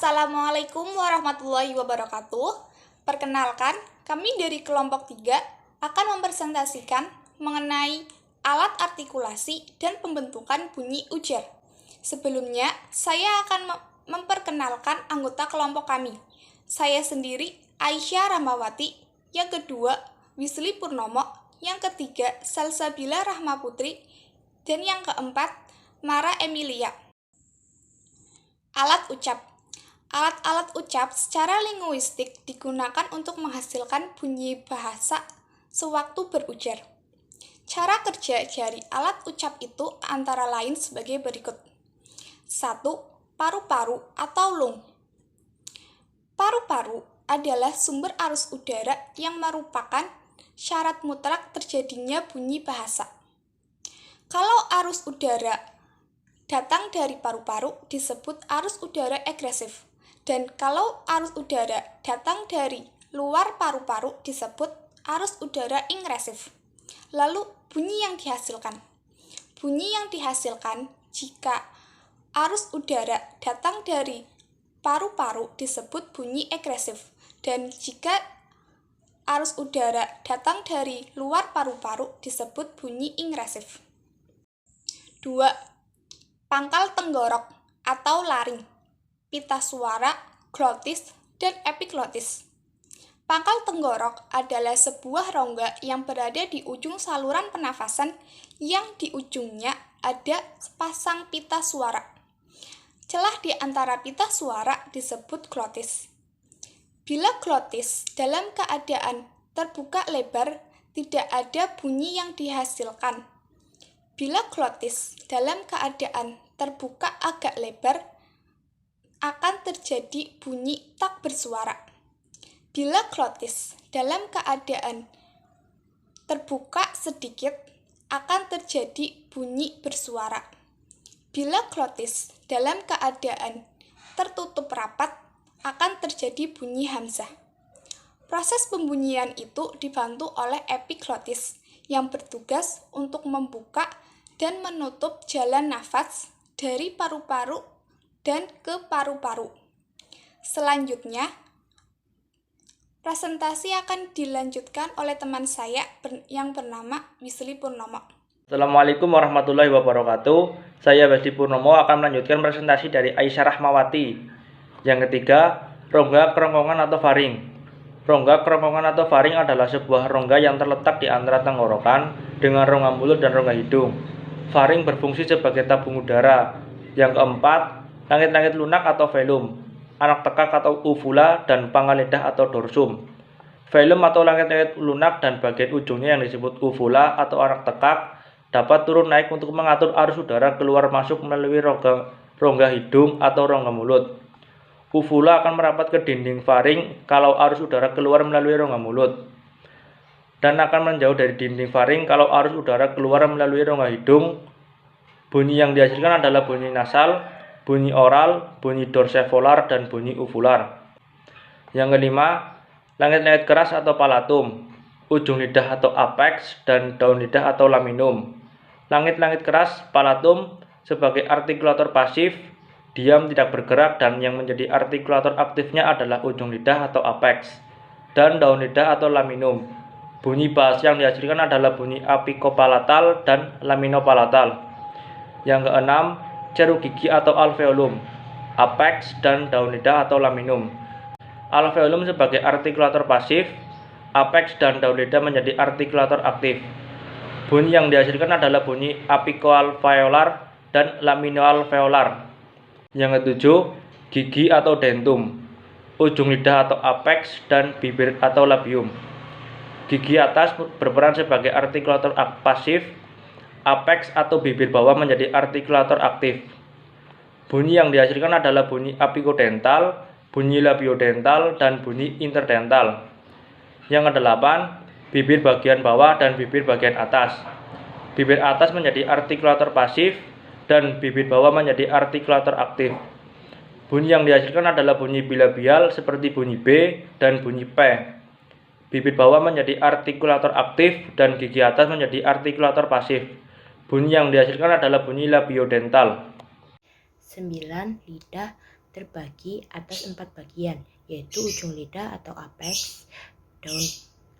Assalamualaikum warahmatullahi wabarakatuh. Perkenalkan, kami dari kelompok 3 akan mempresentasikan mengenai alat artikulasi dan pembentukan bunyi ujar. Sebelumnya, saya akan memperkenalkan anggota kelompok kami. Saya sendiri, Aisyah Rahmawati. Yang kedua, Wisli Purnomo. Yang ketiga, Salsabila Rahmaputri. Dan yang keempat, Mara Emilia. Alat ucap. Alat-alat ucap secara linguistik digunakan untuk menghasilkan bunyi bahasa sewaktu berujar. Cara kerja dari alat ucap itu antara lain sebagai berikut. 1. Paru-paru atau lung. Paru-paru adalah sumber arus udara yang merupakan syarat mutlak terjadinya bunyi bahasa. Kalau arus udara datang dari paru-paru disebut arus udara agresif. Dan kalau arus udara datang dari luar paru-paru disebut arus udara ingresif. Lalu bunyi yang dihasilkan. Bunyi yang dihasilkan jika arus udara datang dari paru-paru disebut bunyi agresif. Dan jika arus udara datang dari luar paru-paru disebut bunyi ingresif. 2. Pangkal tenggorok atau laring. Pita suara, glotis, dan epiglotis. Pangkal tenggorok adalah sebuah rongga yang berada di ujung saluran pernafasan yang di ujungnya ada sepasang pita suara. Celah di antara pita suara disebut glotis. Bila glotis dalam keadaan terbuka lebar, tidak ada bunyi yang dihasilkan. Bila glotis dalam keadaan terbuka agak lebar, akan terjadi bunyi tak bersuara. Bila glotis dalam keadaan terbuka sedikit, akan terjadi bunyi bersuara. Bila glotis dalam keadaan tertutup rapat, akan terjadi bunyi hamzah. Proses pembunyian itu dibantu oleh epiglotis yang bertugas untuk membuka dan menutup jalan nafas dari paru-paru dan ke paru-paru. Selanjutnya, presentasi akan dilanjutkan oleh teman saya yang bernama Wisli Purnomo. Assalamualaikum warahmatullahi wabarakatuh. Saya Wisli Purnomo akan melanjutkan presentasi dari Aisyah Rahmawati. Yang ketiga, rongga kerongkongan atau faring. Rongga kerongkongan atau faring adalah sebuah rongga yang terletak di antara tenggorokan dengan rongga mulut dan rongga hidung. Faring berfungsi sebagai tabung udara. Yang keempat, langit-langit lunak atau velum, anak tekak atau uvula, dan pangkal lidah atau dorsum. Velum atau langit-langit lunak dan bagian ujungnya yang disebut uvula atau anak tekak dapat turun naik untuk mengatur arus udara keluar masuk melalui rongga hidung atau rongga mulut. Uvula akan merapat ke dinding faring kalau arus udara keluar melalui rongga mulut, dan akan menjauh dari dinding faring kalau arus udara keluar melalui rongga hidung. Bunyi yang dihasilkan adalah bunyi nasal, bunyi oral, bunyi dorsevolar, dan bunyi uvular. Yang kelima, langit-langit keras atau palatum, ujung lidah atau apex, dan daun lidah atau laminum. Langit-langit keras, palatum, sebagai artikulator pasif, diam tidak bergerak, dan yang menjadi artikulator aktifnya adalah ujung lidah atau apex, dan daun lidah atau laminum. Bunyi bahasa yang dihasilkan adalah bunyi apikopalatal dan laminopalatal. Yang keenam, ceru gigi atau alveolum, apex, dan daun lidah atau laminum. Alveolum sebagai artikulator pasif, apex dan daun lidah menjadi artikulator aktif. Bunyi yang dihasilkan adalah bunyi apicoalveolar dan laminoalveolar. Yang ketujuh, gigi atau dentum, ujung lidah atau apex, dan bibir atau labium. Gigi atas berperan sebagai artikulator pasif, apex atau bibir bawah menjadi artikulator aktif. Bunyi yang dihasilkan adalah bunyi apicodental, bunyi labiodental, dan bunyi interdental. Yang kedelapan, bibir bagian bawah dan bibir bagian atas. Bibir atas menjadi artikulator pasif dan bibir bawah menjadi artikulator aktif. Bunyi yang dihasilkan adalah bunyi bilabial seperti bunyi B dan bunyi P. Bibir bawah menjadi artikulator aktif dan gigi atas menjadi artikulator pasif. Bunyi yang dihasilkan adalah bunyi labiodental. 9. Lidah terbagi atas 4 bagian, yaitu ujung lidah atau apex, daun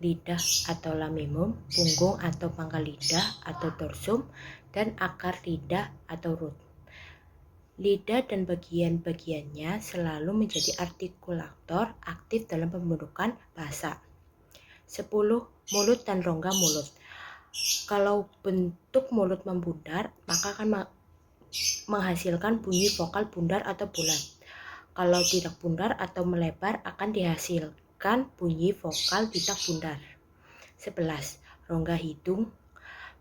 lidah atau lamimum, punggung atau pangkal lidah atau dorsum, dan akar lidah atau root. Lidah dan bagian-bagiannya selalu menjadi artikulator aktif dalam pembentukan bahasa. 10. Mulut dan rongga mulut. Kalau bentuk mulut membundar, maka akan menghasilkan bunyi vokal bundar atau bulat. Kalau tidak bundar atau melebar, akan dihasilkan bunyi vokal tidak bundar. 11. Rongga hidung.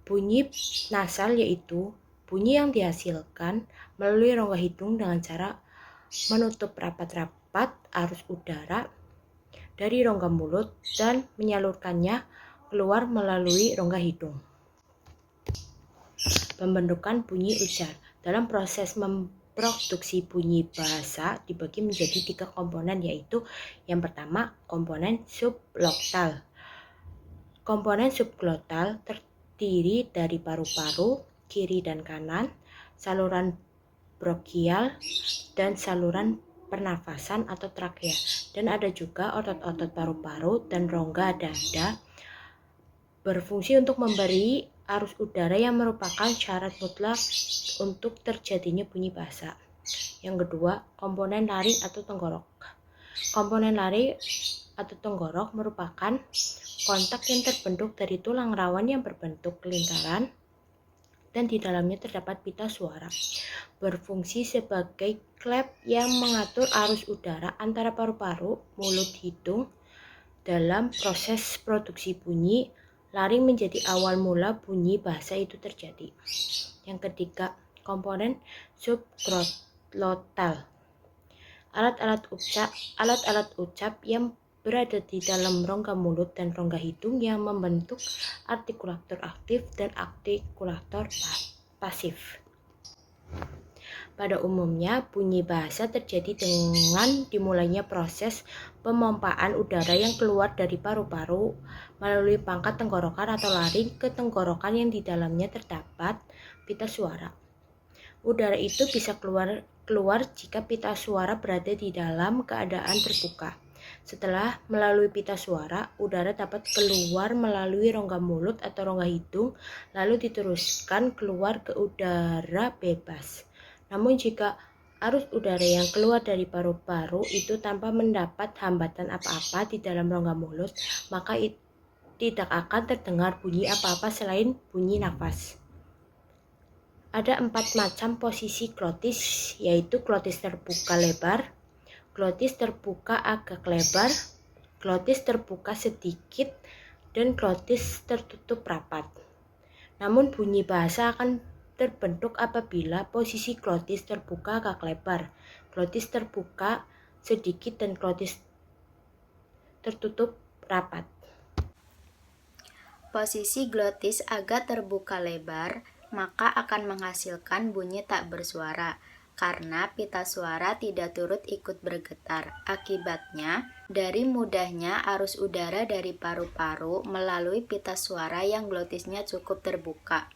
Bunyi nasal yaitu bunyi yang dihasilkan melalui rongga hidung dengan cara menutup rapat-rapat arus udara dari rongga mulut dan menyalurkannya keluar melalui rongga hidung. Pembentukan bunyi ujar. Dalam proses memproduksi bunyi bahasa dibagi menjadi 3 komponen, yaitu yang pertama komponen subglottal. Komponen subglottal terdiri dari paru-paru kiri dan kanan, saluran bronkial, dan saluran pernafasan atau trakea, dan ada juga otot-otot paru-paru dan rongga dada berfungsi untuk memberi arus udara yang merupakan syarat mutlak untuk terjadinya bunyi bahasa. Yang kedua, komponen laring atau tenggorok. Komponen laring atau tenggorok merupakan kontak yang terbentuk dari tulang rawan yang berbentuk lingkaran dan di dalamnya terdapat pita suara. Berfungsi sebagai klep yang mengatur arus udara antara paru-paru, mulut, hidung. Dalam proses produksi bunyi, laring menjadi awal mula bunyi bahasa itu terjadi. Yang ketiga, komponen subglottal. Alat-alat ucap yang berada di dalam rongga mulut dan rongga hidung yang membentuk artikulator aktif dan artikulator pasif. Pada umumnya, bunyi bahasa terjadi dengan dimulainya proses pemompaan udara yang keluar dari paru-paru melalui pangkat tenggorokan atau laring ke tenggorokan yang di dalamnya terdapat pita suara. Udara itu bisa keluar jika pita suara berada di dalam keadaan terbuka. Setelah melalui pita suara, udara dapat keluar melalui rongga mulut atau rongga hidung, lalu diteruskan keluar ke udara bebas. Namun jika arus udara yang keluar dari paru-paru itu tanpa mendapat hambatan apa-apa di dalam rongga mulut, maka tidak akan terdengar bunyi apa-apa selain bunyi nafas. Ada 4 macam posisi glotis, yaitu glotis terbuka lebar, glotis terbuka agak lebar, glotis terbuka sedikit, dan glotis tertutup rapat. Namun bunyi bahasa akan terbentuk apabila posisi glotis terbuka agak lebar, glotis terbuka sedikit, dan glotis tertutup rapat. Posisi glotis agak terbuka lebar maka akan menghasilkan bunyi tak bersuara karena pita suara tidak turut ikut bergetar. Akibatnya, dari mudahnya arus udara dari paru-paru melalui pita suara yang glotisnya cukup terbuka.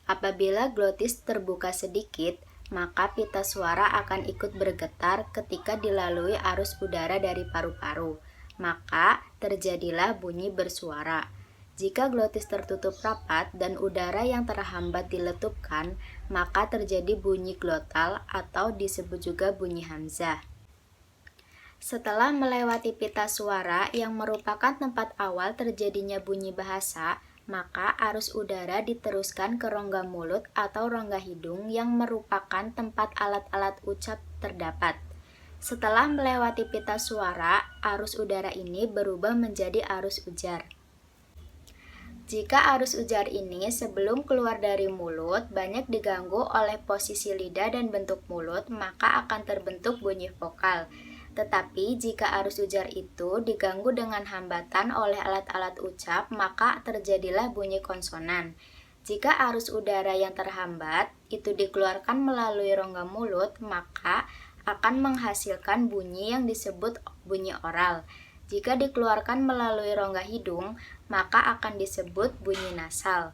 Apabila glotis terbuka sedikit, maka pita suara akan ikut bergetar ketika dilalui arus udara dari paru-paru. Maka terjadilah bunyi bersuara. Jika glotis tertutup rapat dan udara yang terhambat diletupkan, maka terjadi bunyi glottal atau disebut juga bunyi hamzah. Setelah melewati pita suara yang merupakan tempat awal terjadinya bunyi bahasa, maka arus udara diteruskan ke rongga mulut atau rongga hidung yang merupakan tempat alat-alat ucap terdapat. Setelah melewati pita suara, arus udara ini berubah menjadi arus ujar. Jika arus ujar ini sebelum keluar dari mulut banyak diganggu oleh posisi lidah dan bentuk mulut, maka akan terbentuk bunyi vokal. Tetapi jika arus ujar itu diganggu dengan hambatan oleh alat-alat ucap, maka terjadilah bunyi konsonan. Jika arus udara yang terhambat itu dikeluarkan melalui rongga mulut, maka akan menghasilkan bunyi yang disebut bunyi oral. Jika dikeluarkan melalui rongga hidung, maka akan disebut bunyi nasal.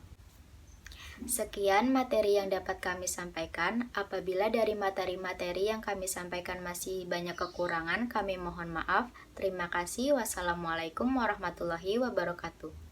Sekian materi yang dapat kami sampaikan. Apabila dari materi-materi yang kami sampaikan masih banyak kekurangan, kami mohon maaf. Terima kasih. Wassalamualaikum warahmatullahi wabarakatuh.